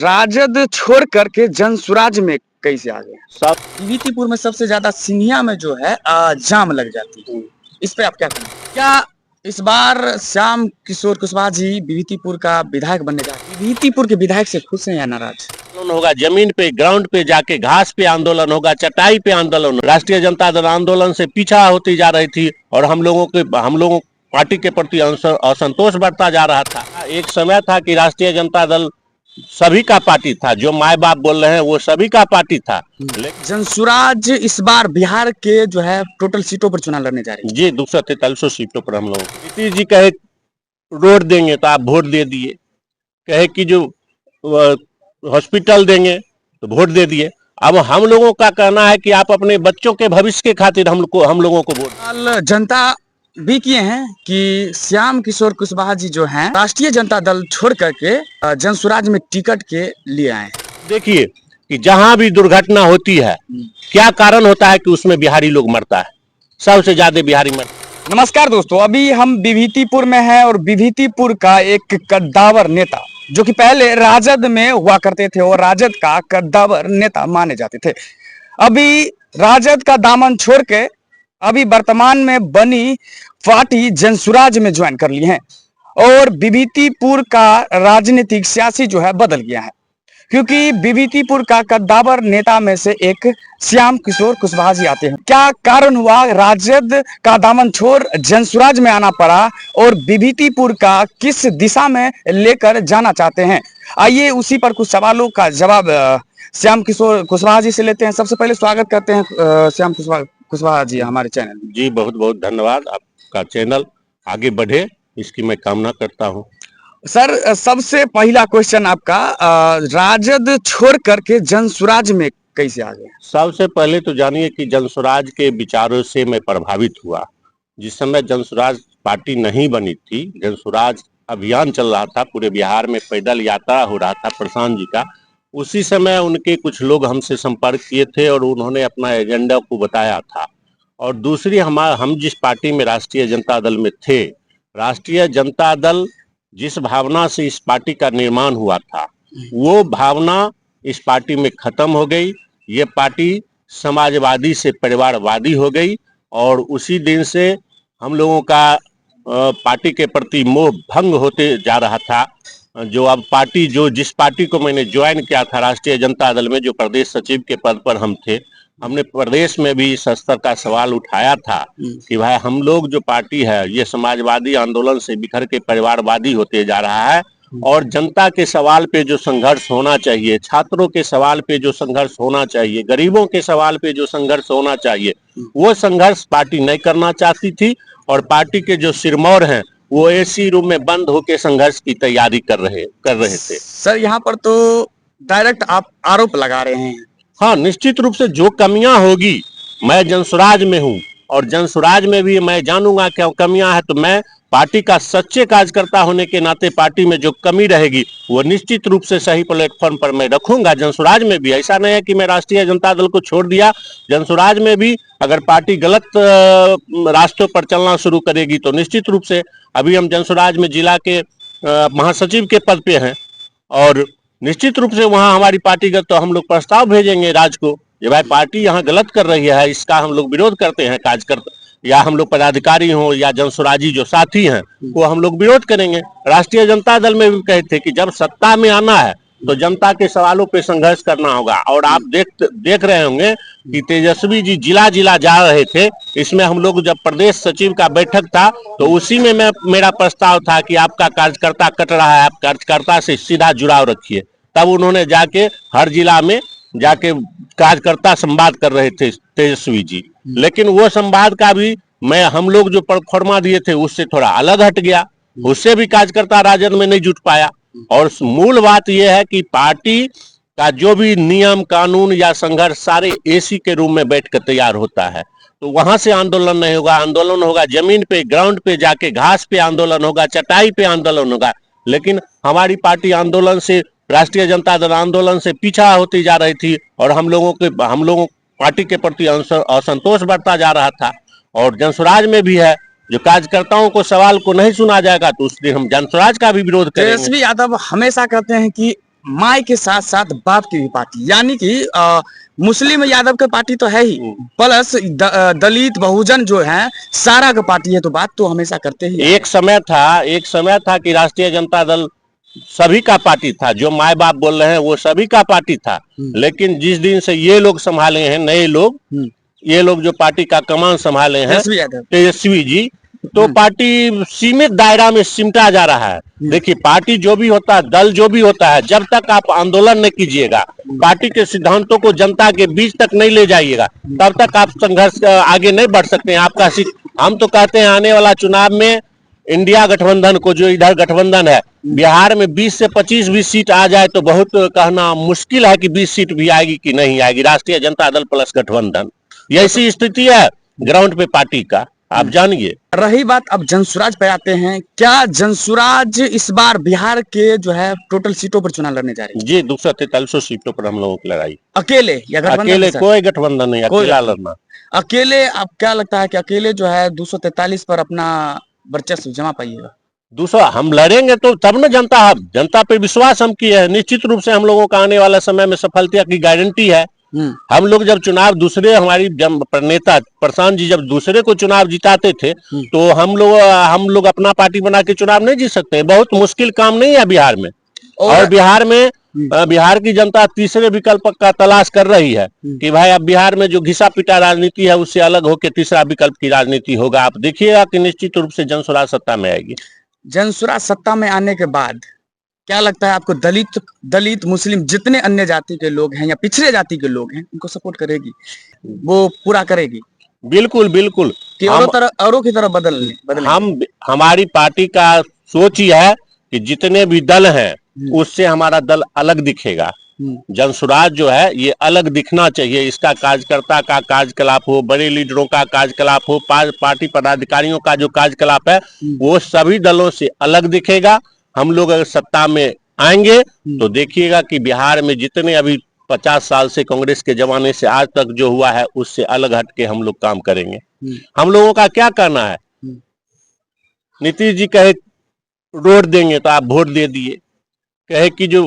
राजद छोड़ करके जनसुराज में कैसे आ गए? सब बीबीतीपुर में सबसे ज्यादा सिंधिया में जो है जाम लग जाती है। इस पे आप क्या कहेंगे? क्या इस बार श्याम किशोर कुशवाहा जी बीबीतीपुर का विधायक बनने जा रहे हैं? बीबीतीपुर के विधायक से खुश हैं या नाराज? आंदोलन होगा, जमीन पे ग्राउंड पे जाके घास पे आंदोलन होगा, चटाई पे आंदोलन होगा। राष्ट्रीय जनता दल आंदोलन से पीछा होती जा रही थी और हम लोगों पार्टी के प्रति असंतोष बढ़ता जा रहा था। एक समय था कि राष्ट्रीय जनता दल सभी का पार्टी था, जो माए बाप बोल रहे हैं वो सभी का पार्टी था। लेकिन जनसुराज इस बार बिहार के जो है टोटल सीटों पर चुनाव लड़ने जा रही है। जी 243 सीटों पर हम लोग नीतीश जी कहे रोड देंगे तो आप वोट दे दिए, कहे कि जो हॉस्पिटल देंगे तो वोट दे दिए। अब हम लोगों का कहना है कि आप अपने बच्चों के भविष्य के खातिर हम लोगों को वोट। जनता भी किए हैं कि श्याम किशोर कुशवाहा जी जो हैं राष्ट्रीय जनता दल छोड़ करके जनसुराज में टिकट के लिए आए। देखिए कि जहां भी दुर्घटना होती है क्या कारण होता है कि उसमें बिहारी लोग मरता है, सबसे ज्यादा बिहारी मरता है। नमस्कार दोस्तों, अभी हम बीबीतीपुर में हैं और बीबीतीपुर का एक कद्दावर नेता जो कि पहले राजद में हुआ करते थे और राजद का कद्दावर नेता माने जाते थे, अभी राजद का दामन छोड़ के अभी वर्तमान में बनी पार्टी जनसुराज में ज्वाइन कर ली है और बीबीतीपुर का राजनीतिक सियासी जो है बदल गया है, क्योंकि बीबीतीपुर का कद्दावर नेता में से एक श्याम किशोर कुशवाहा जी आते हैं। क्या कारण हुआ राजद का दामन छोड़ जनसुराज में आना पड़ा और बीबीतीपुर का किस दिशा में लेकर जाना चाहते हैं? आइए उसी पर कुछ सवालों का जवाब श्याम किशोर कुशवाहा जी से लेते हैं। सबसे पहले स्वागत करते हैं श्याम कुशवाहा जी हमारे चैनल में। जी बहुत बहुत धन्यवाद, आपका चैनल आगे बढ़े इसकी मैं कामना करता हूँ। सर, सबसे पहला क्वेश्चन आपका, राजद छोड़ करके जनसुराज में कैसे आ गए? सबसे पहले तो जानिए कि जनसुराज के विचारों से मैं प्रभावित हुआ। जिस समय जनसुराज पार्टी नहीं बनी थी, जनसुराज अभियान चल रहा था, पूरे बिहार में पैदल यात्रा हो रहा था प्रशांत जी का, उसी समय उनके कुछ लोग हमसे संपर्क किए थे और उन्होंने अपना एजेंडा को बताया था। और दूसरी हम जिस पार्टी में राष्ट्रीय जनता दल में थे, राष्ट्रीय जनता दल जिस भावना से इस पार्टी का निर्माण हुआ था वो भावना इस पार्टी में खत्म हो गई। ये पार्टी समाजवादी से परिवारवादी हो गई और उसी दिन से हम लोगों का पार्टी के प्रति मोह भंग होते जा रहा था। जो अब पार्टी जिस पार्टी को मैंने ज्वाइन किया था राष्ट्रीय जनता दल में, जो प्रदेश सचिव के पद पर हम थे, हमने प्रदेश में भी इस स्तर का सवाल उठाया था कि भाई हम लोग जो पार्टी है ये समाजवादी आंदोलन से बिखर के परिवारवादी होते जा रहा है और जनता के सवाल पे जो संघर्ष होना चाहिए, छात्रों के सवाल पे जो संघर्ष होना चाहिए, गरीबों के सवाल पे जो संघर्ष होना चाहिए, वो संघर्ष पार्टी नहीं करना चाहती थी और पार्टी के जो सिरमौर हैं वो एसी रूम में बंद होकर संघर्ष की तैयारी कर रहे थे। सर, यहाँ पर तो डायरेक्ट आप आरोप लगा रहे हैं। हाँ, निश्चित रूप से जो कमियां होगी, मैं जनसुराज में हूँ और जनसुराज में भी मैं जानूंगा क्या कमियां है, तो मैं पार्टी का सच्चे कार्यकर्ता होने के नाते पार्टी में जो कमी रहेगी वो निश्चित रूप से सही प्लेटफॉर्म पर मैं रखूंगा। जनसुराज में भी ऐसा नहीं है कि मैं राष्ट्रीय जनता दल को छोड़ दिया, जनसुराज में भी अगर पार्टी गलत रास्तों पर चलना शुरू करेगी तो निश्चित रूप से, अभी हम जनसुराज में जिला के महासचिव के पद पे हैं और निश्चित रूप से वहां हमारी पार्टीगत तो हम लोग प्रस्ताव भेजेंगे राज को, ये भाई पार्टी यहाँ गलत कर रही है, इसका हम लोग विरोध करते हैं, कार्यकर्ता या हम लोग पदाधिकारी हो या जनसुराजी जो साथी हैं वो हम लोग विरोध करेंगे। राष्ट्रीय जनता दल में भी कहे थे कि जब सत्ता में आना है तो जनता के सवालों पे संघर्ष करना होगा और आप देख रहे होंगे कि तेजस्वी जी जिला जिला जा रहे थे। इसमें हम लोग जब प्रदेश सचिव का बैठक था तो उसी में मेरा प्रस्ताव था कि आपका कार्यकर्ता कट रहा है, आप कार्यकर्ता से सीधा जुड़ाव रखिए। तब उन्होंने जाके हर जिला में जाके कार्यकर्ता संवाद कर रहे थे तेजस्वी जी, लेकिन वो संवाद का भी हम लोग जो प्रोफार्मा दिए थे उससे थोड़ा अलग हट गया, उससे भी कार्यकर्ता राजद में नहीं जुट पाया। और मूल बात यह है कि पार्टी का जो भी नियम कानून या संघर्ष सारे एसी के रूम में बैठ कर तैयार होता है, तो वहां से आंदोलन नहीं होगा। आंदोलन होगा जमीन पे ग्राउंड पे जाके, घास पे आंदोलन होगा, चटाई पे आंदोलन होगा। लेकिन हमारी पार्टी आंदोलन से, राष्ट्रीय जनता दल आंदोलन से पीछा होती जा रही थी और हम लोगों पार्टी के प्रति असंतोष बढ़ता जा रहा था। और जनसुराज में भी है, जो कार्यकर्ताओं को सवाल को नहीं सुना जाएगा तो उस दिन हम जनसुराज का भी विरोध करेंगे। तेजस्वी यादव हमेशा कहते हैं कि माई के साथ साथ बाप की भी पार्टी, यानी कि मुस्लिम यादव की पार्टी तो है ही, प्लस दलित बहुजन जो है सारा का पार्टी है, तो बात तो हमेशा करते ही हैं। एक समय था कि राष्ट्रीय जनता दल सभी का पार्टी था, जो माए बाप बोल रहे हैं वो सभी का पार्टी था। लेकिन जिस दिन से ये लोग संभाले हैं, नए लोग, ये लोग जो पार्टी का कमान संभाले हैं, तेजस्वी जी, तो पार्टी सीमित दायरा में सिमटा जा रहा है। देखिए, पार्टी जो भी होता है, दल जो भी होता है, जब तक आप आंदोलन नहीं कीजिएगा, पार्टी के सिद्धांतों को जनता के बीच तक नहीं ले जाइएगा, तब तक आप संघर्ष आगे नहीं बढ़ सकते हैं। आपका हम तो कहते हैं आने वाला चुनाव में इंडिया गठबंधन को, जो इधर गठबंधन है, बिहार में 20 से 25 भी सीट आ जाए तो बहुत कहना मुश्किल है कि 20 सीट भी आएगी कि नहीं आएगी। राष्ट्रीय जनता दल प्लस गठबंधन, ऐसी स्थिति है ग्राउंड पे पार्टी का, आप जानिए। रही बात अब जनसुराज पे आते हैं, क्या जनसुराज इस बार बिहार के जो है टोटल सीटों पर चुनाव लड़ने जा रही है? जी, 243 सीटों पर हम लोगों की लड़ाई। अकेले या गठबंधन? अकेले, कोई गठबंधन नहीं, अकेला लड़ना। अकेले अब क्या लगता है कि अकेले जो है 243 पर अपना वर्चस्व जमा पाइएगा? 200 हम लड़ेंगे तो तब न जनता पे विश्वास हम किए है। निश्चित रूप से हम लोगों का आने वाला समय में सफलता की गारंटी है। हम लोग जब चुनाव दूसरे, हमारी नेता प्रशांत जी जब दूसरे को चुनाव जिताते थे, तो हम लोग अपना पार्टी बना के चुनाव नहीं जीत सकते। बहुत मुश्किल काम नहीं है बिहार में, और बिहार की जनता तीसरे विकल्प का तलाश कर रही है कि भाई अब बिहार में जो घिसा पिटा राजनीति है उससे अलग होकर तीसरा विकल्प की राजनीति होगा। आप देखिएगा कि निश्चित रूप से जनसुराज सत्ता में आएगी। जनसुराज सत्ता में आने के बाद क्या लगता है आपको, दलित मुस्लिम जितने अन्य जाति के लोग हैं या पिछड़े जाति के लोग हैं, उनको सपोर्ट करेगी, वो पूरा करेगी? बिल्कुल बिल्कुल, कि औरों की तरह बदल हमारी पार्टी का सोच ही है कि जितने भी दल हैं उससे हमारा दल अलग दिखेगा। जनसुराज जो है ये अलग दिखना चाहिए। इसका कार्यकर्ता का कार्यकलाप हो, बड़े लीडरों का कार्यकलाप हो, पार्टी पदाधिकारियों का जो कार्यकलाप है वो सभी दलों से अलग दिखेगा। हम लोग अगर सत्ता में आएंगे तो देखिएगा कि बिहार में जितने अभी 50 साल से कांग्रेस के जमाने से आज तक जो हुआ है उससे अलग हट के हम लोग काम करेंगे। हम लोगों का क्या करना है, नीतीश जी कहे रोड देंगे तो आप वोट दे दिए, कहे कि जो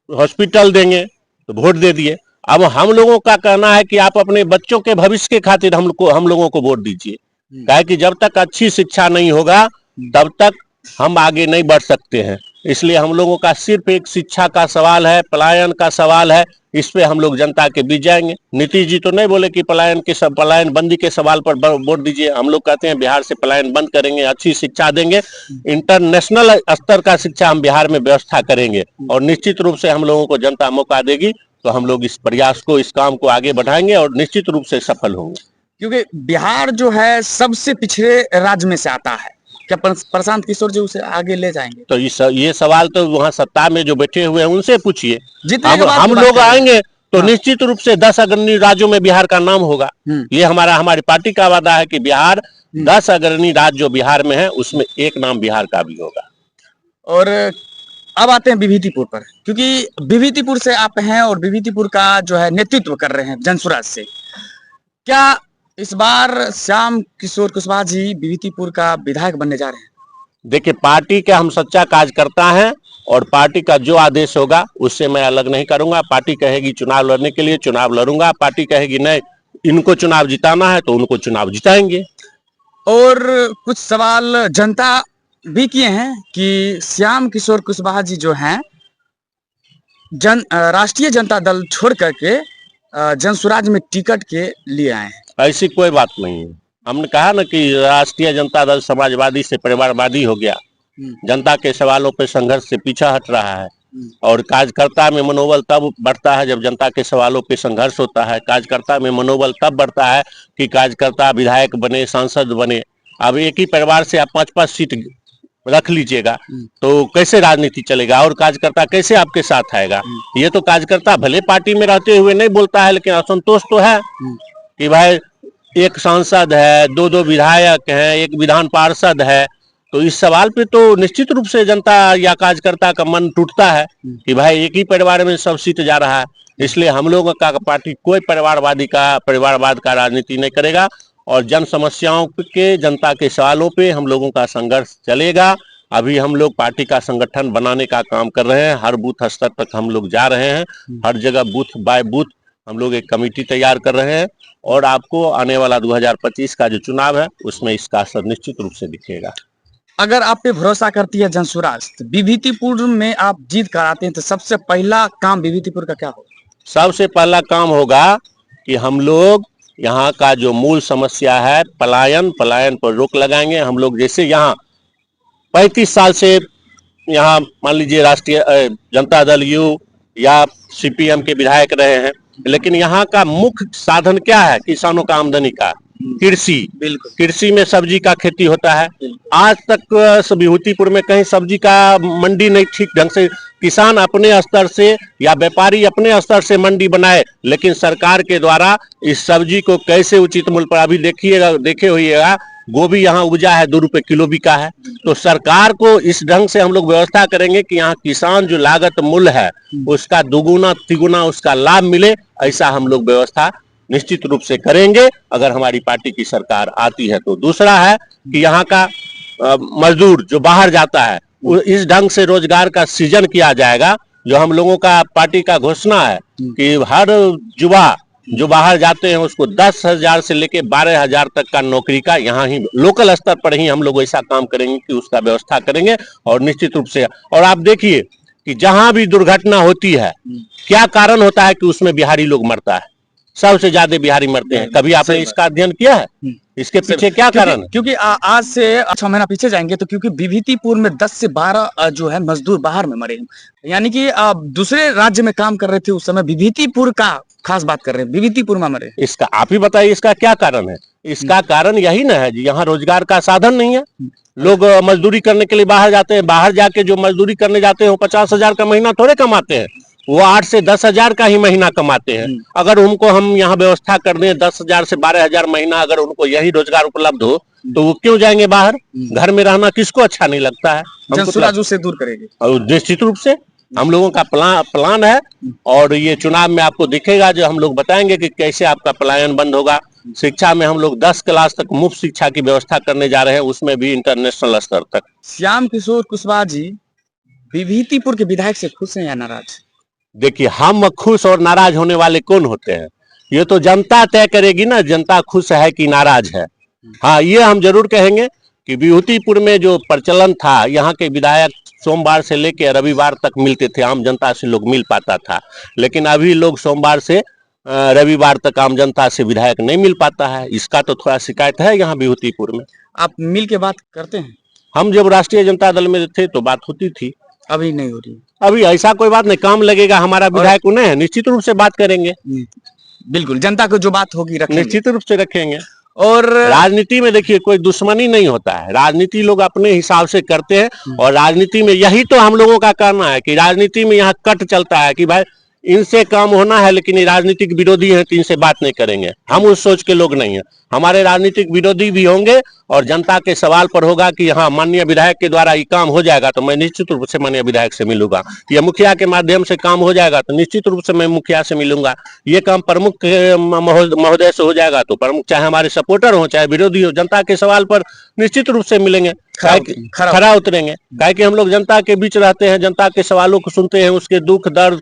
हॉस्पिटल देंगे तो वोट दे दिए। अब हम लोगों का कहना है कि आप अपने बच्चों के भविष्य के खातिर हम लोगों को वोट दीजिए। कहे कि जब तक अच्छी शिक्षा नहीं होगा तब तक हम आगे नहीं बढ़ सकते हैं। इसलिए हम लोगों का सिर्फ एक शिक्षा का सवाल है, पलायन का सवाल है, इस पे हम लोग जनता के बीच जाएंगे। नीतीश जी तो नहीं बोले कि पलायन बंदी के सवाल पर वोट दीजिए। हम लोग कहते हैं बिहार से पलायन बंद करेंगे, अच्छी शिक्षा देंगे, इंटरनेशनल स्तर का शिक्षा हम बिहार में व्यवस्था करेंगे, और निश्चित रूप से हम लोगों को जनता मौका देगी तो हम लोग इस प्रयास को, इस काम को आगे बढ़ाएंगे और निश्चित रूप से सफल होंगे। क्योंकि बिहार जो है सबसे पिछड़े राज्य में से आता है, क्या प्रशांत किशोर जी उसे आगे ले जाएंगे? तो ये सवाल तो वहाँ सत्ता में जो बैठे हुए हैं उनसे पूछिए। हम तो लोग आएंगे तो निश्चित रूप से 10 अग्रणी राज्यों में बिहार का नाम होगा। ये हमारी पार्टी का वादा है कि बिहार 10 अग्रणी राज्य जो बिहार में है उसमें एक नाम बिहार का भी होगा। और अब आते हैं विभूतिपुर पर, क्योंकि विभूतिपुर से आप हैं और विभूतिपुर का जो है नेतृत्व कर रहे हैं जनसुराज से। क्या इस बार श्याम किशोर कुशवाहा जी विभूतिपुर का विधायक बनने जा रहे हैं? देखिए, पार्टी के हम सच्चा कार्यकर्ता हैं और पार्टी का जो आदेश होगा उससे मैं अलग नहीं करूंगा। पार्टी कहेगी चुनाव लड़ने के लिए, चुनाव लड़ूंगा। पार्टी कहेगी नहीं इनको चुनाव जिताना है तो उनको चुनाव जिताएंगे। और कुछ सवाल जनता भी किए हैं कि श्याम किशोर कुशवाहा जी जो हैं राष्ट्रीय जनता दल छोड़ करके जनसुराज में टिकट के लिए आए हैं। ऐसी कोई बात नहीं है। हमने कहा ना कि राष्ट्रीय जनता दल समाजवादी से परिवारवादी हो गया, जनता के सवालों पे संघर्ष से पीछा हट रहा है, और कार्यकर्ता में मनोबल तब बढ़ता है जब जनता के सवालों पे संघर्ष होता है। कार्यकर्ता में मनोबल तब बढ़ता है कि कार्यकर्ता विधायक बने, सांसद बने। अब एक ही परिवार से आप 5-5 सीट रख लीजिएगा तो कैसे राजनीति चलेगा, और कार्यकर्ता कैसे आपके साथ आएगा? ये तो कार्यकर्ता भले पार्टी में रहते हुए नहीं बोलता है, लेकिन असंतोष तो है कि भाई एक सांसद है, 2-2 विधायक हैं, एक विधान पार्षद है। तो इस सवाल पे तो निश्चित रूप से जनता या कार्यकर्ता का मन टूटता है कि भाई एक ही परिवार में सब सीट जा रहा है। इसलिए हम लोगों का पार्टी कोई परिवारवाद का राजनीति नहीं करेगा, और जन समस्याओं के, जनता के सवालों पे हम लोगों का संघर्ष चलेगा। अभी हम लोग पार्टी का संगठन बनाने का काम कर रहे हैं, हर बूथ स्तर तक हम लोग जा रहे हैं, हर जगह बूथ बाय बूथ हम लोग एक कमेटी तैयार कर रहे हैं और आपको आने वाला 2025 का जो चुनाव है उसमें इसका असर निश्चित रूप से दिखेगा। अगर आप पे भरोसा करती है जनसुराज, तो विभूतिपुर में आप जीत कर आते हैं तो सबसे पहला काम विभूतिपुर का क्या होगा? सबसे पहला काम होगा कि हम लोग यहाँ का जो मूल समस्या है पलायन पर रोक लगाएंगे। हम लोग जैसे यहाँ 35 साल से यहाँ मान लीजिए राष्ट्रीय जनता दल यू या सीपीएम के विधायक रहे हैं, लेकिन यहाँ का मुख्य साधन क्या है? किसानों का आमदनी का कृषि। बिल्कुल, कृषि में सब्जी का खेती होता है। आज तक विभूतिपुर में कहीं सब्जी का मंडी नहीं ठीक ढंग से, किसान अपने स्तर से या व्यापारी अपने स्तर से मंडी बनाए, लेकिन सरकार के द्वारा इस सब्जी को कैसे उचित मूल्य पर, अभी देखे होइएगा गोभी यहाँ उपजा है 2 रुपए किलो बिका है। तो सरकार को इस ढंग से हम लोग व्यवस्था करेंगे कि यहाँ किसान जो लागत मूल्य है उसका दुगुना तिगुना उसका लाभ मिले, ऐसा हम लोग व्यवस्था निश्चित रूप से करेंगे अगर हमारी पार्टी की सरकार आती है तो। दूसरा है कि यहाँ का मजदूर जो बाहर जाता है इस ढंग से रोजगार का सृजन किया जाएगा। जो हम लोगों का पार्टी का घोषणा है कि हर युवा जो बाहर जाते हैं उसको 10,000 से लेके 12,000 तक का नौकरी का यहाँ ही लोकल स्तर पर ही हम लोग ऐसा काम करेंगे कि उसका व्यवस्था करेंगे। और निश्चित रूप से, और आप देखिए कि जहां भी दुर्घटना होती है क्या कारण होता है कि उसमें बिहारी लोग मरता है, सबसे ज्यादा बिहारी मरते हैं। कभी आपने इसका अध्ययन किया है? इसके पीछे क्या कारण है? क्योंकि आज से 6 महीना पीछे जाएंगे तो क्योंकि विभूतिपुर में 10 से 12 जो है मजदूर बाहर में मरे, यानी कि दूसरे राज्य में काम कर रहे थे उस समय, विभूतिपुर का खास बात कर रहे हैं, विभूतिपुर में मरे। इसका आप ही बताइए इसका क्या कारण है? इसका कारण यही ना है जी, यहाँ रोजगार का साधन नहीं है। लोग मजदूरी करने के लिए बाहर जाते हैं, बाहर जाके जो मजदूरी करने जाते हैं वो 50,000 का महीना थोड़े कमाते हैं, वो 8 से 10,000 का ही महीना कमाते हैं। अगर उनको हम यहाँ व्यवस्था कर दें 10,000 से 12,000 महीना, अगर उनको यही रोजगार उपलब्ध हो तो वो क्यों जाएंगे बाहर? घर में रहना किसको अच्छा नहीं लगता है? जनसुराज उससे दूर करेंगे और निश्चित रूप से हम लोगों का प्लान है और ये चुनाव में आपको दिखेगा, जो हम लोग बताएंगे कि कैसे आपका पलायन बंद होगा। शिक्षा में हम लोग 10 क्लास तक मुफ्त शिक्षा की व्यवस्था करने जा रहे हैं, उसमें भी इंटरनेशनल स्तर तक। श्याम किशोर कुशवाहा जी विभूतिपुर के विधायक से खुश हैं या नाराज? देखिए, हम खुश और नाराज होने वाले कौन होते हैं? ये तो जनता तय करेगी ना, जनता खुश है कि नाराज है। हाँ, ये हम जरूर कहेंगे कि विभूतिपुर में जो प्रचलन था, यहाँ के विधायक सोमवार से लेकर रविवार तक मिलते थे, आम जनता से लोग मिल पाता था, लेकिन अभी लोग सोमवार से रविवार तक आम जनता से विधायक नहीं मिल पाता है। इसका तो थोड़ा शिकायत है यहाँ विभूतिपुर में। आप मिल के बात करते हैं? हम जब राष्ट्रीय जनता दल में थे तो बात होती थी, अभी नहीं हो रही। अभी ऐसा कोई बात नहीं, काम लगेगा हमारा विधायक उन्हें, निश्चित रूप से बात करेंगे। बिल्कुल, जनता को जो बात होगी रखेंगे, निश्चित रूप से रखेंगे। और राजनीति में देखिए कोई दुश्मनी नहीं होता है, राजनीति लोग अपने हिसाब से करते हैं। और राजनीति में यही तो हम लोगों का कहना है कि राजनीति में यहाँ कट चलता है कि भाई इनसे काम होना है, लेकिन ये राजनीतिक विरोधी हैं तो इनसे बात नहीं करेंगे। हम उस सोच के लोग नहीं है, हमारे राजनीतिक विरोधी भी होंगे और जनता के सवाल पर होगा कि हाँ माननीय विधायक के द्वारा ये काम हो जाएगा तो मैं निश्चित रूप से माननीय विधायक से मिलूंगा, या मुखिया के माध्यम से काम हो जाएगा तो निश्चित रूप से मैं मुखिया से मिलूंगा, ये काम प्रमुख महोदय से हो जाएगा तो प्रमुख, चाहे हमारे सपोर्टर हो चाहे विरोधी हो, जनता के सवाल पर निश्चित रूप से मिलेंगे, खरा उतरेंगे। काहे कि हम लोग जनता के बीच रहते हैं, जनता के सवालों को सुनते हैं, उसके दुख दर्द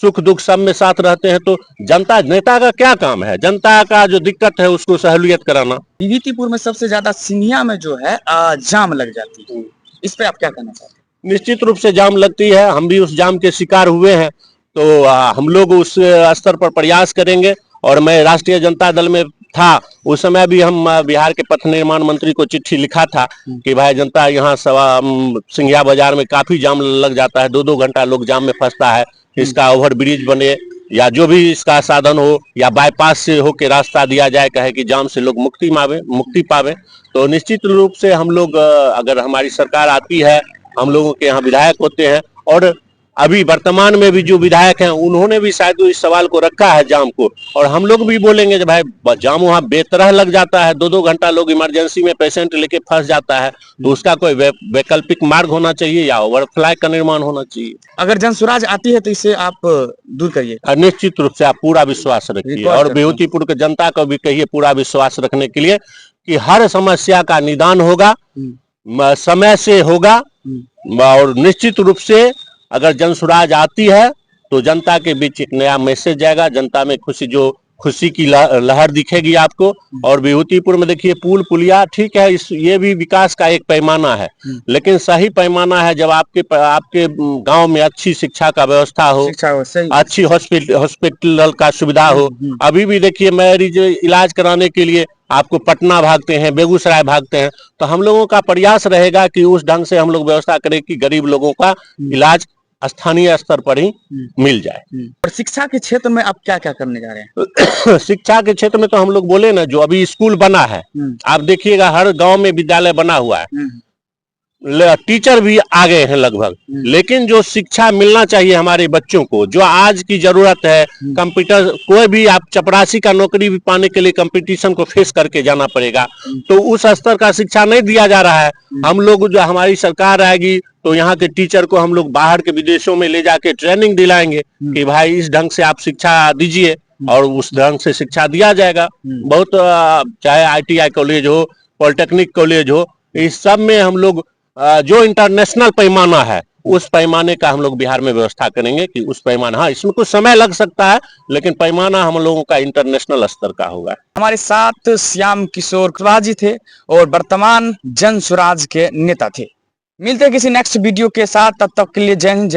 सुख दुख सब में साथ रहते हैं। तो जनता, नेता का क्या काम है? जनता का जो दिक्कत है उसको सहूलियत कराना। विभूतिपुर में सबसे ज्यादा सिंघिया में जो है जाम लग जाती है, इस पे आप क्या कहना चाहते हैं? निश्चित रूप से जाम लगती है, हम भी उस जाम के शिकार हुए हैं, तो हम लोग उस स्तर पर प्रयास करेंगे। और मैं राष्ट्रीय जनता दल में था उस समय भी हम बिहार के पथ निर्माण मंत्री को चिट्ठी लिखा था कि भाई जनता यहाँ सिंघिया बाजार में काफी जाम लग जाता है, 2-2 घंटा लोग जाम में फंसता है, इसका ओवर ब्रिज बने या जो भी इसका साधन हो या बाईपास से होके रास्ता दिया जाए, कहे कि जाम से लोग मुक्ति पावे। तो निश्चित रूप से हम लोग, अगर हमारी सरकार आती है, हम लोगों के यहाँ विधायक होते हैं और अभी वर्तमान में भी जो विधायक हैं उन्होंने भी शायद इस सवाल को रखा है जाम को, और हम लोग भी बोलेंगे कि भाई जाम वहाँ बेतरह लग जाता है, 2-2 घंटा लोग इमरजेंसी में पेशेंट लेके फंस जाता है, तो उसका कोई वैकल्पिक मार्ग होना चाहिए या ओवरफ्लाई का निर्माण होना चाहिए। अगर जनसुराज आती है तो इसे आप दूर करिए। निश्चित रूप से आप पूरा विश्वास रखिए और विभूतिपुर के जनता को भी कहिए पूरा विश्वास रखने के लिए कि हर समस्या का निदान होगा, समय से होगा, और निश्चित रूप से अगर जन स्वराज आती है तो जनता के बीच एक नया मैसेज जाएगा, जनता में खुशी की लहर दिखेगी आपको। और विभूतिपुर में देखिए पुल पुलिया ठीक है, ये भी विकास का एक पैमाना है, लेकिन सही पैमाना है जब आपके गांव में अच्छी शिक्षा का व्यवस्था हो, अच्छी हॉस्पिटल का सुविधा हो। अभी भी देखिए मरीज इलाज कराने के लिए आपको पटना भागते हैं, बेगूसराय भागते हैं, तो हम लोगों का प्रयास रहेगा कि उस ढंग से हम लोग व्यवस्था करें कि गरीब लोगों का इलाज स्थानीय स्तर पर ही मिल जाए। और शिक्षा के क्षेत्र में आप क्या क्या करने जा रहे हैं? शिक्षा के क्षेत्र में तो हम लोग बोले ना, जो अभी स्कूल बना है, आप देखिएगा हर गांव में विद्यालय बना हुआ है, टीचर भी आ गए हैं लगभग, लेकिन जो शिक्षा मिलना चाहिए हमारे बच्चों को, जो आज की जरूरत है, कंप्यूटर, कोई भी आप चपरासी का नौकरी भी पाने के लिए कंपटीशन को फेस करके जाना पड़ेगा, तो उस स्तर का शिक्षा नहीं दिया जा रहा है। हम लोग, जो हमारी सरकार आएगी तो यहाँ के टीचर को हम लोग बाहर के विदेशों में ले जाके ट्रेनिंग दिलाएंगे कि भाई इस ढंग से आप शिक्षा दीजिए, और उस ढंग से शिक्षा दिया जाएगा। बहुत चाहे ITI कॉलेज हो, पॉलिटेक्निक कॉलेज हो, इस सब में हम लोग जो इंटरनेशनल पैमाना है उस पैमाने का हम लोग बिहार में व्यवस्था करेंगे कि उस पैमाना, हाँ इसमें कुछ समय लग सकता है, लेकिन पैमाना हम लोगों का इंटरनेशनल स्तर का होगा। हमारे साथ श्याम किशोर कुशवाहा जी थे और वर्तमान जन स्वराज के नेता थे। मिलते हैं किसी नेक्स्ट वीडियो के साथ, तब तक के लिए जय हिंद।